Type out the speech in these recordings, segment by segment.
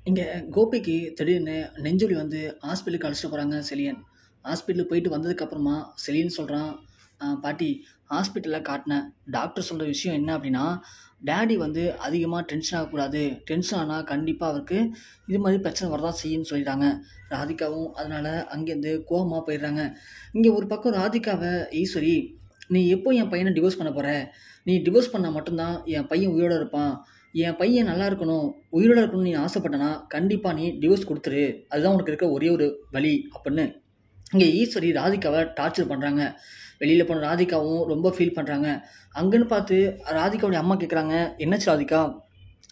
இங்க கோபிக்கு திடீர்னு நெஞ்சுவலி வந்து ஹாஸ்பிட்டலுக்கு அழைச்சிட்டு போறாங்க செலியன். ஹாஸ்பிட்டலுக்கு போயிட்டு வந்ததுக்கப்புறமா செலியன் சொல்றான், பாட்டி ஹாஸ்பிட்டல்ல காட்டுனேன். டாக்டர் சொல்ற விஷயம் என்ன அப்படின்னா, டாடி வந்து அதிகமா டென்ஷன் ஆகக்கூடாது. டென்ஷன் ஆனா கண்டிப்பா அவருக்கு இது மாதிரி பிரச்சனை வரதான் செய்யும்ன்னு சொல்லிட்டாங்க. ராதிகாவும் அதனால அங்கேருந்து கோவமா போயிடுறாங்க. இங்க ஒரு பக்கம் ராதிகாவ ஈஸ்வரி, "நீ எப்போ என் பையன டிவோர்ஸ் பண்ண போற? நீ டிவோர்ஸ் பண்ணா மட்டும் தான் என் பையன் உயிரோட இருப்பான். என் பையன் நல்லா இருக்கணும், உயிரோட இருக்கணும்னு நீ ஆசைப்பட்டனா, கண்டிப்பா நீ டிவோர்ஸ் குடுத்துரு. அதுதான் உனக்கு இருக்க ஒரே ஒரு வழி" அப்படின்னு இங்க ஈஸ்வரி ராதிகாவ டார்ச்சர் பண்றாங்க. வெளியில போன ராதிகாவும் ரொம்ப ஃபீல் பண்றாங்க. அங்கன்னு பார்த்து ராதிகாவுடைய அம்மா கேட்குறாங்க, "என்னாச்சு ராதிகா?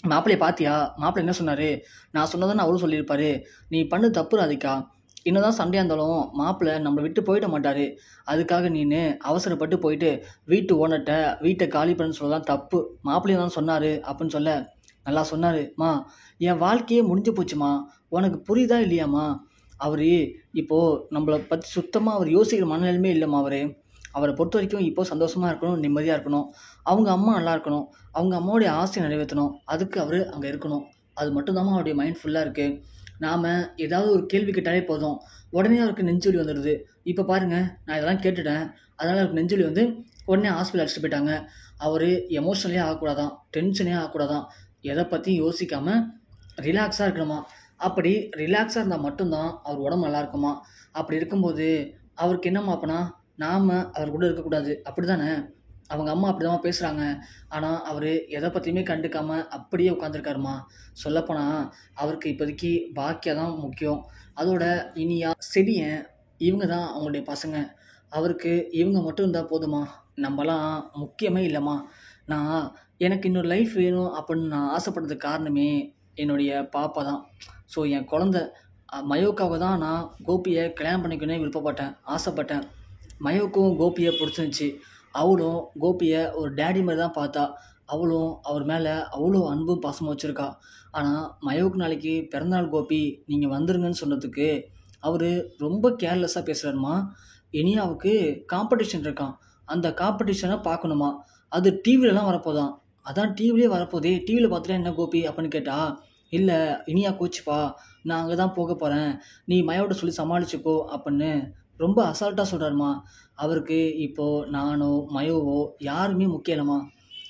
மாப்பிள்ளைய பார்த்தியா? மாப்பிள்ளை என்ன சொன்னாரு?" "நான் சொன்னதானே அவரும் சொல்லியிருப்பாரு. நீ பண்ணது தப்பு ராதிகா. என்னதான் சண்டையா இருந்தாலும் மாப்பிள்ளை நம்மள விட்டு போயிட மாட்டாரு. அதுக்காக நீனு அவசரப்பட்டு போயிட்டு வீட்டு ஓனர்ட்ட வீட்ட காலி பண்ண சொல்லலாம் தப்பு. மாப்பிள்ளையும் தான் சொன்னாரு" அப்படின்னு சொல்ல, "நல்லா சொன்னாரு. ம்மா, என் வாழ்க்கையே முடிஞ்சு போச்சும்மா. உனக்கு புரியுதா இல்லையாம்மா? அவரு இப்போ நம்மள பத்தி சுத்தமா அவர் யோசிக்கிற மனநிலைமையே இல்லம்மா அவரு. அவர பொறுத்தவரைக்கும் இப்போ சந்தோஷமா இருக்கணும், நிம்மதியா இருக்கணும். அவங்க அம்மா நல்லா இருக்கணும். அவங்க அம்மாவுடைய ஆசைய நிறைவேத்தணும். அதுக்கு அவரு அங்க இருக்கணும். அது மட்டும் தாம்மா அவருடைய மைண்ட் ஃபுல்லா இருக்கு. நாம ஏதாவது ஒரு கேள்வி கேட்டாலே போதும், உடனே அவருக்கு நெஞ்சுவலி வந்துடுது. இப்ப பாருங்க, நான் இதெல்லாம் கேட்டுட்டேன். அதனால அவருக்கு நெஞ்சுவலி வந்து உடனே ஹாஸ்பிட்டல் அழைச்சிட்டு போயிட்டாங்க. அவரு எமோஷனலே ஆகக்கூடாதாம். டென்ஷனே ஆகக்கூடாதாம். எத பத்தியும் யோசிக்காம ரிலாக்ஸா இருக்கணுமா. அப்படி ரிலாக்ஸா இருந்தா மட்டும் தான் அவர் உடம்பு நல்லா இருக்குமா. அப்படி இருக்கும்போது அவருக்கு என்னம்மா அப்பன்னா, நாம அவர் கூட இருக்கக்கூடாது. அப்படிதானே? அவங்க அம்மா அப்படிதாம்மா பேசுறாங்க. ஆனா, அவரு எத பத்தியுமே கண்டுக்காம அப்படியே உட்கார்ந்திருக்காரும்மா. சொல்லப்போனா, அவருக்கு இப்போதைக்கு பாக்கியா தான் முக்கியம். அதோட இனியா, செடியன் இவங்க தான் அவங்களுடைய பசங்க. அவருக்கு இவங்க மட்டும் இருந்தா போதும்மா. நம்பலாம் முக்கியமே இல்லம்மா. நான் எனக்கு இன்னொரு லைஃப் வேணும் அப்படின்னு நான் ஆசைப்பட்டதுக்கு காரணமே என்னுடைய பாப்பா தான். ஸோ என் குழந்த மயோக்காக தான் நான் கோபிய கல்யாணம் பண்ணிக்கணும்னே விருப்பப்பட்டேன், ஆசைப்பட்டேன். மயோவுக்கும் கோபிய புடிச்சிருந்துச்சு. அவளும் கோபிய ஒரு டாடி மாரி தான் பார்த்தா. அவளும் அவர் மேல அவ்வளோ அன்பும் பாசமும் வச்சிருக்கா. ஆனா, மயோவுக்கு நாளைக்கு பிறந்தநாள் கோபி, நீங்க வந்துருங்கன்னு சொன்னதுக்கு, அவரு ரொம்ப கேர்லெஸ்ஸா பேசுறாரும்மா. இனியாவுக்கு காம்படிஷன் இருக்காம். அந்த காம்படிஷன பார்க்கணுமா. அது டிவிலலாம் வரப்போதாம். அதான் டிவிலயே வரப்போதே. டிவில பார்த்துட்டா என்ன கோபி அப்படின்னு கேட்டா, "இல்ல இனியா கோச்சுப்பா. நான் அங்க தான் போக போறேன். நீ மயோட்ட சொல்லி சமாளிச்சுக்கோ" அப்படின்னு ரொம்ப அசால்ட்டா சொல்றாரும்மா. அவருக்கு இப்போ நானோ, மயோவோ யாருமே முக்கியம் இல்லம்மா.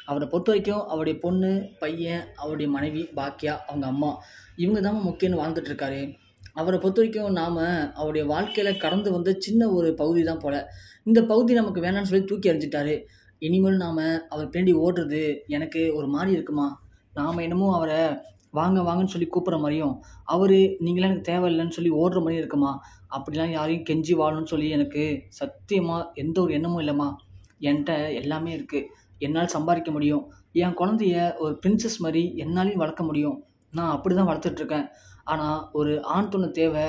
அவர பொறுத்தவரைக்கும் அவருடைய பொண்ணு, பையன், அவருடைய மனைவி பாக்கியா, அவங்க அம்மா. இவங்க தாம்மா முக்கியம்னு வாழ்ந்துட்டு இருக்காரு. அவர பொறுத்தவரைக்கும் நாம அவருடைய வாழ்க்கையில கடந்து வந்த சின்ன ஒரு பகுதி தான் போல. இந்த பகுதி நமக்கு வேணான்னு சொல்லி தூக்கி எறிஞ்சுட்டாரு. இனிமேல் நாம அவர் பின்னாடி ஓடுறது எனக்கு ஒரு மாரி இருக்கும்மா. நாம என்னமோ அவர வாங்க வாங்கன்னு சொல்லி கூப்பிடுற மாரியும், அவரு நீங்கலாம் எனக்கு தேவையில்லன்னு சொல்லி ஓடுற மாரியும் இருக்கும்மா. அப்படிலாம் யாரையும் கெஞ்சி வாழணும்னு சொல்லி எனக்கு சத்தியமா எந்த ஒரு எண்ணமும் இல்லம்மா. என்ட்ட எல்லாமே இருக்கு. என்னால சம்பாரிக்க முடியும். என் குழந்தைய ஒரு பிரின்சஸ் மாரி என்னாலயும் வளர்க்க முடியும். நான் அப்படிதான் வளர்த்துட்டு இருக்கேன். ஆனா, ஒரு ஆண் துணை தேவை.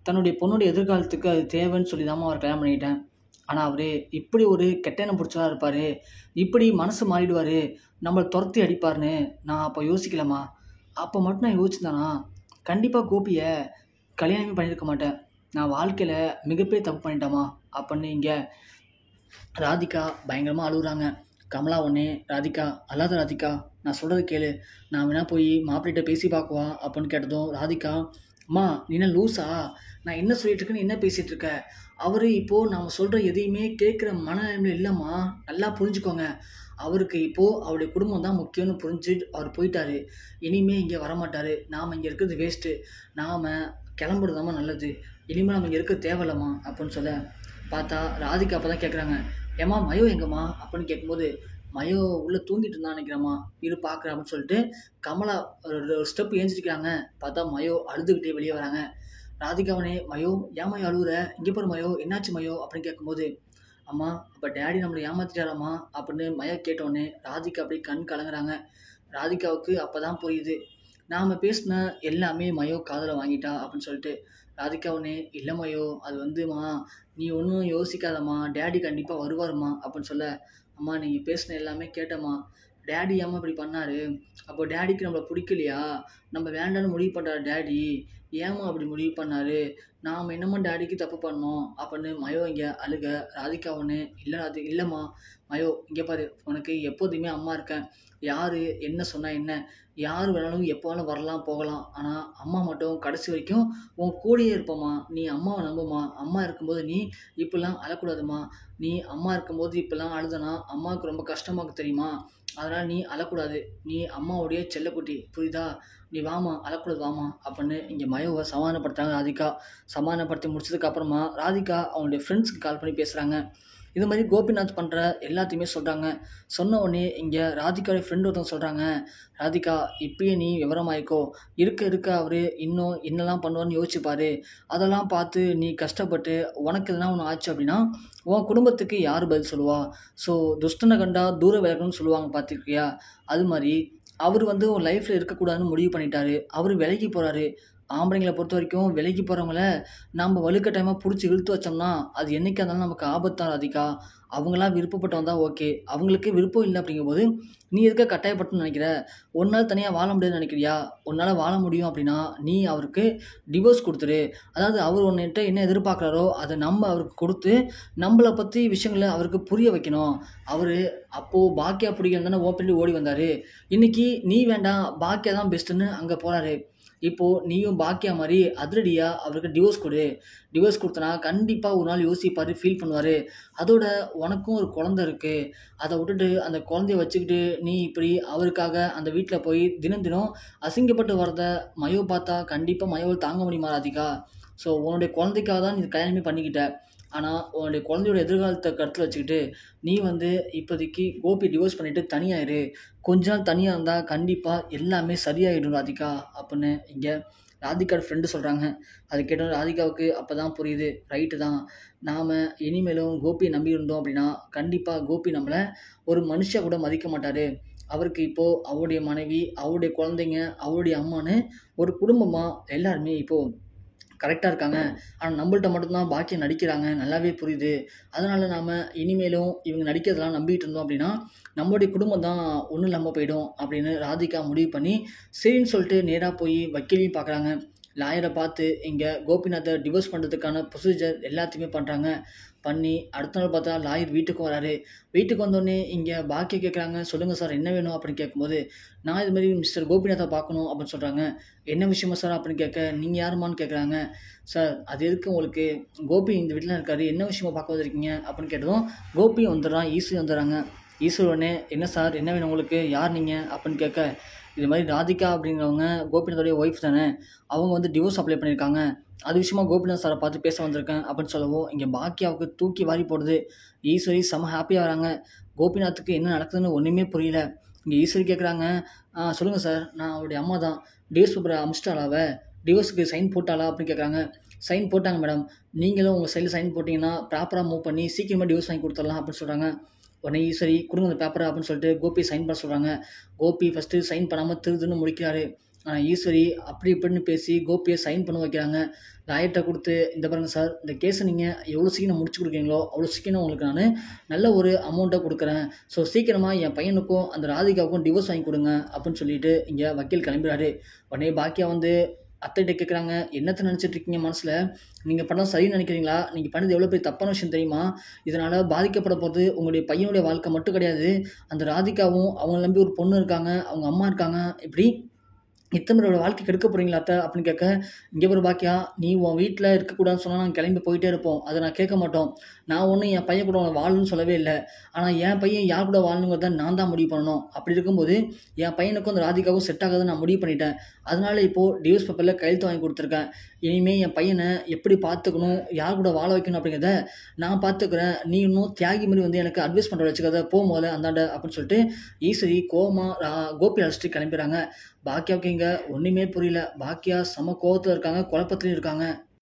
தன்னுடைய பொண்ணுடைய எதிர்காலத்துக்கு அது தேவைன்னு சொல்லி தாம்மா அவர கல்யாணம் பண்ணிக்கிட்டேன். ஆனா, அவரு இப்படி ஒரு கெட்ட எண்ணம் புடிச்சவரா இருப்பாரு. இப்படி மனசு மாறிடுவாரு. நம்மள தொரத்தி அடிப்பாருன்னு நான் அப்ப யோசிக்கலம்மா. அப்ப மட்டும் நான் யோசிச்சிருந்தேன்னா, கண்டிப்பா கோபிய கல்யாணமே பண்ணியிருக்க மாட்டேன். நான் வாழ்க்கையில மிகப்பெரிய தப்பு பண்ணிட்டேன்ம்மா. அப்படின்னு இங்க ராதிகா பயங்கரமா அழுவுறாங்க. கமலா உடனே, "ராதிகா, அழாத ராதிகா. நான் சொல்றத கேளு. நான் வேணா போய் மாப்பிள்ளைட்ட பேசி பார்க்கவா?" அப்படின்னு கேட்டதும், ராதிகா, "அம்மா நீ என்ன லூசா? நான் என்ன சொல்லிட்டு இருக்கேன்னு என்ன பேசிட்டு இருக்க? அவரு இப்போ நாம சொல்ற எதையுமே கேட்கிற மனநிலைமையில இல்லம்மா. நல்லா புரிஞ்சுக்கோங்க. அவருக்கு இப்போ அவருடைய குடும்பம் தான் முக்கியம்னு புரிஞ்சு அவர் போயிட்டாரு. இனிமே இங்க வரமாட்டாரு. நாம இங்க இருக்கிறது வேஸ்ட்டு. நாம கிளம்புறது தாம்மா நல்லது. இனிமே நம்ம இங்க இருக்க தேவையில்லம்மா" அப்படின்னு சொல்ல, பார்த்தா ராதிகா அப்பதான் கேட்குறாங்க, "ஏம்மா மயோ எங்கம்மா?" அப்படின்னு கேட்கும்போது, "மயோ உள்ள தூங்கிட்டு இருந்தான்னு நினைக்கிறேன்ம்மா. இரு பார்க்குறேன்" அப்படின்னு சொல்லிட்டு கமலா ஒரு ஸ்டெப் எந்திரிக்கிறாங்க. பார்த்தா மயோ அழுதுகிட்டே வெளிய வராங்க. ராதிகா உடனே, "மயோ, ஏன் மயோ அழுவுற? இங்க பாரு மயோ, என்னாச்சு மயோ?" அப்படின்னு கேட்கும்போது, "அம்மா, அப்ப டாடி நம்மள ஏமாத்திட்டாராம்மா?" அப்படின்னு மயோ கேட்டவுடனே ராதிகா அப்படியே கண் கலங்குறாங்க. ராதிகாவுக்கு அப்பதான் புரியுது. நாம பேசின எல்லாமே மயோ காதுல வாங்கிட்டா அப்படின்னு சொல்லிட்டு. ராதிகா உடனே, "இல்ல மயோ, அது வந்தும்மா, நீ ஒண்ணும் யோசிக்காதம்மா. டாடி கண்டிப்பா வருவாரும்மா" அப்படின்னு சொல்ல, "அம்மா நீங்க பேசின எல்லாமே கேட்டேம்மா. டேடி ஏம்மா இப்படி பண்ணாரு? அப்போ டேடிக்கு நம்மள பிடிக்கலையா? நம்ம வேண்டான்னு முடிவு பண்றாரு டேடி. ஏம்மா அப்படி முடிவு பண்ணாரு? நாம என்னம்மா டேடிக்கு தப்பு பண்ணோம்? அப்படின்னு மயோ இங்க அழுக. ராதிகா ஒண்ணு, இல்ல இல்லம்மா மயோ இங்க பாரு, உனக்கு எப்போதுமே அம்மா இருக்கேன். யாரு என்ன சொன்னா என்ன? யார் வேணாலும் எப்போ வேணாலும் வரலாம், போகலாம். ஆனா அம்மா மட்டும் கடைசி வரைக்கும் உன் கூடயே இருப்பம்மா. நீ அம்மாவ நம்பும்மா. அம்மா இருக்கும்போது நீ இப்படிலாம் அழக்கூடாதும்மா. நீ அம்மா இருக்கும்போது இப்படிலாம் அழுதனா அம்மாவுக்கு ரொம்ப கஷ்டமா இருக்கும் தெரியுமா? அதனால நீ அழக்கூடாது. நீ அம்மாவுடைய செல்லக்குட்டி. புரியுதா? நீ வாம்மா, அழக்கூடாது வாம்மா அப்படின்னு இங்க மயோவ சமாதானப்படுத்துறாங்க ராதிகா. சமாதானப்படுத்தி முடிச்சதுக்கு அப்புறமா ராதிகா அவங்களுடைய ஃப்ரெண்ட்ஸ்க்கு கால் பண்ணி பேசுறாங்க. இது மாதிரி கோபிநாத் பண்ற எல்லாத்தையுமே சொல்றாங்க. சொன்ன உடனே இங்க ராதிகாவுடைய ஃப்ரெண்ட் ஒருத்தவங்க சொல்றாங்க, ராதிகா இப்பயே நீ விவரமாயிக்கோ. இருக்க இருக்க அவரு இன்னும் என்னலாம் பண்ணுவார்ன்னு யோசிச்சு பாரு. அதெல்லாம் பார்த்து நீ கஷ்டப்பட்டு உனக்கு எதுனா ஒண்ணு ஆச்சு அப்படின்னா, உன் குடும்பத்துக்கு யாரு பதில் சொல்லுவா? ஸோ துஷ்டன கண்டா தூர விலகணும்னு சொல்லுவாங்க பார்த்துருக்கியா? அது மாரி அவரு வந்து உன் லைஃப்ல இருக்கக்கூடாதுன்னு முடிவு பண்ணிட்டாரு. அவரு விலகி போறாரு. ஆம்பளைங்கள பொறுத்தவரைக்கும் விலகி போறவங்கள நாம வலுக்கட்டாயமா புடிச்சு இழுத்து வச்சோம்னா, அது என்னைக்கா இருந்தாலும் நமக்கு ஆபத்து தான் ராதிகா. அவங்களா விருப்பப்பட்டு வந்தா ஓகே. அவங்களுக்கு விருப்பம் இல்ல அப்படிங்கும்போது, நீ எதுக்காக கட்டாயப்படுத்தணும்னு நெனைக்கிற? உன்னால தனியா வாழ முடியாதுன்னு நெனைக்கிறியா? உன்னால வாழ முடியும் அப்படின்னா, நீ அவருக்கு டிவோர்ஸ் குடுத்துரு. அதாவது அவரு உன்கிட்ட என்ன எதிர்பார்க்குறாரோ, அத நம்ம அவருக்கு குடுத்து, நம்பள பத்தி விஷயங்கள அவருக்கு புரிய வைக்கணும். அவரு அப்போ பாக்கியா பிடிக்கலன்னு தானே உன் பின்னாடி ஓடி வந்தாரு. இன்னைக்கு நீ வேண்டாம், பாக்கியா தான் பெஸ்ட்டுன்னு அங்க போறாரு. இப்போ நீயும் பாக்கியா மாரி அதிரடியா அவருக்கு டிவோர்ஸ் குடு. டிவோர்ஸ் குடுத்தனா கண்டிப்பா ஒரு நாள் யோசிப்பாரு, ஃபீல் பண்ணுவாரு. அதோட உனக்கும் ஒரு குழந்தை இருக்கு. அத விட்டுட்டு அந்த குழந்தைய வச்சுக்கிட்டு நீ இப்படி அவருக்காக அந்த வீட்ல போய் தினம் தினம் அசிங்கப்பட்டு வரத மயோ பார்த்தா கண்டிப்பா மயோவால தாங்க முடியுமா ராதிகா? ஸோ உன்னுடைய குழந்தைக்காக தான் நீ கல்யாணமே பண்ணிக்கிட்ட. ஆனா உன்னுடைய குழந்தையோட எதிர்காலத்த கருத்துல வச்சுக்கிட்டு, நீ வந்து இப்போதைக்கு கோபி டிவோர்ஸ் பண்ணிட்டு தனியா இரு. கொஞ்ச நாள் தனியா இருந்தா கண்டிப்பா எல்லாமே சரியாயிடும் ராதிகா அப்படின்னு இங்க ராதிகாவோட ஃப்ரெண்டு சொல்றாங்க. அத கேட்டோனே ராதிகாவுக்கு அப்பதான் புரியுது. ரைட்டு தான். நாம இனிமேலும் கோபிய நம்பி இருந்தோம் அப்படின்னா, கண்டிப்பா கோபி நம்மள ஒரு மனுஷியா கூட மதிக்க மாட்டாரு. அவருக்கு இப்போ அவருடைய மனைவி, அவருடைய குழந்தைங்க, அவருடைய அம்மான்னு ஒரு குடும்பமா எல்லாருமே இப்போ கரெக்ட்டா இருக்காங்க. ஆனா நம்மள்ட்ட மட்டும் தான் பாக்கியம் நடிக்கிறாங்க. நல்லாவே புரியுது. அதனால நாம இனிமேலும் இவங்க நடிக்கிறதெல்லாம் நம்பிட்டு இருந்தோம் அப்படின்னா, நம்மளுடைய குடும்பம் தான் ஒண்ணும் இல்லாம போயிடும் அப்படின்னு ராதிகா முடிவு பண்ணி, சரின்னு சொல்லிட்டு நேரா போய் வக்கீலையும் பார்க்குறாங்க. லாயர பார்த்து இங்க கோபிநாத்த டிவோர்ஸ் பண்றதுக்கான ப்ரொசீஜர் எல்லாத்தையுமே பண்றாங்க. பண்ணி அடுத்த நாள் பார்த்தா லாயர் வீட்டுக்கும் வராரு. வீட்டுக்கு வந்தோனே இங்க பாக்கியா கேட்குறாங்க, "சொல்லுங்க சார் என்ன வேணும்?" அப்படின்னு கேட்கும்போது, "நான் இது மாரி மிஸ்டர் கோபிநாத்த பார்க்கணும்" அப்படின்னு சொல்றாங்க. "என்ன விஷயமா சார்?" அப்படின்னு கேட்க, "நீங்க யாரும்மான்னு?" கேட்குறாங்க. "சார் அது எதுக்கு உங்களுக்கு? கோபி இந்த வீட்ல தான் இருக்காரு. என்ன விஷயமா பார்க்க வந்திருக்கீங்க?" அப்படின்னு கேட்டதும், கோபியும் வந்துடுறான், ஈஸ்வரியும் வந்துடுறாங்க. ஈஸ்வரி உடனே, "என்ன சார்? என்ன வேணும் உங்களுக்கு? யார் நீங்க?" அப்படின்னு கேட்க, "இது மாரி ராதிகா அப்படிங்கிறவங்க கோபிநாத்தோடைய ஒய்ஃப் தானே. அவங்க வந்து டிவோர்ஸ் அப்ளை பண்ணியிருக்காங்க. அது விஷயமா கோபிநாத் சார பார்த்து பேச வந்திருக்கேன்" அப்படின்னு சொல்லவும், இங்க பாக்கியாவுக்கு தூக்கி வாரி போடுது. ஈஸ்வரி செம ஹாப்பியா வராங்க. கோபிநாத்துக்கு என்ன நடக்குதுன்னு ஒண்ணுமே புரியல. இங்க ஈஸ்வரி கேட்குறாங்க, சொல்லுங்க சார். நான் அவருடைய அம்மா தான். டிவோர்ஸ் பேப்பர அனுப்பிச்சிட்டாளா அவ? டிவோர்ஸ்க்கு சைன் போட்டாளா?" அப்படின்னு கேட்குறாங்க. "சைன் போட்டாங்க மேடம். நீங்களும் உங்க சைடுல சைன் போட்டீங்கன்னா, ப்ராப்பரா மூவ் பண்ணி சீக்கிரமா டிவோர்ஸ் வாங்கி குடுத்துடலாம்" அப்படின்னு சொல்றாங்க. உடனே ஈஸ்வரி, "குடுங்க அந்த பேப்பர" அப்படின்னு சொல்லிட்டு கோபிய சைன் பண்ண சொல்றாங்க. கோபி ஃபர்ஸ்ட்டு சைன் பண்ணாம திருதிருன்னு முழிக்கிறாரு. ஆனா ஈஸ்வரி அப்படி இப்படின்னு பேசி கோபிய சைன் பண்ண வைக்கிறாங்க. லாயர்ட்ட குடுத்து, "இந்த பாருங்க சார், இந்த கேஸ நீங்க எவ்வளோ சீக்கிரம் முடிச்சு குடுக்குறீங்களோ, அவ்வளோ சீக்கிரம் உங்களுக்கு நானு நல்ல ஒரு அமௌண்ட்ட குடுக்குறேன். ஸோ சீக்கிரமா என் பையனுக்கும், அந்த ராதிகாவுக்கும் டிவோர்ஸ் வாங்கி குடுங்க" அப்படின்னு சொல்லிட்டு இங்க வக்கீல் கிளம்பிறாரு. உடனே பாக்கியா வந்து அத்தைட்ட கேட்குறாங்க, "என்னத்த நினைச்சிட்டு இருக்கீங்க மனசுல? நீங்க பண்ணது சரின்னு நினைக்கிறீங்களா? நீங்க பண்ணது எவ்வளோ பெரிய தப்பான விஷயம் தெரியுமா? இதனால பாதிக்கப்பட போறது உங்களுடைய பையனுடைய வாழ்க்கை மட்டும் கிடையாது. அந்த ராதிகாவும், அவங்கள நம்பி ஒரு பொண்ணு இருக்காங்க, அவங்க அம்மா இருக்காங்க. இப்படி இத்தன பேரோட வாழ்க்கை கெடுக்க போறீங்களா அத்த?" அப்படின்னு கேட்க, "இங்க பாரு பாக்கியா, நீ உன் வீட்ல இருக்கக்கூடாதுன்னு சொன்னா நாங்க கிளம்பி போயிட்டே இருப்போம். அத நான் கேட்க மாட்டோம். நான் ஒண்ணும் என் பையன் கூட வாழணும்னு சொல்லவே இல்ல. ஆனா என் பையன் யார் கூட வாழணுங்கிறத நான் தான் முடிவு பண்ணணும். அப்படி இருக்கும்போது, என் பையனுக்கும் அந்த ராதிகாவுக்கும் செட் ஆகாதுன்னு நான் முடிவு பண்ணிட்டேன். அதனால இப்போ டிவோர்ஸ் பேப்பர்ல கையெழுத்து வாங்கி குடுத்துருக்கேன். இனிமே என் பையன எப்படி பார்த்துக்கணும், யார் கூட வாழ வைக்கணும் அப்படிங்கிறத நான் பார்த்துக்கிறேன். நீ இன்னும் தியாகி மாரி வந்து எனக்கு அட்வைஸ் பண்ற வச்சுக்காத. போ மொதல்ல அந்தாண்ட" அப்படின்னு சொல்லிட்டு ஈஸ்வரி கோவமா கோபிய அழைச்சிட்டு கிளம்பிறாங்க. பாக்கியாவுக்கு இங்க ஒண்ணுமே புரியல. பாக்கியா செம கோவத்துல இருக்காங்க, குழப்பத்திலயும் இருக்காங்க.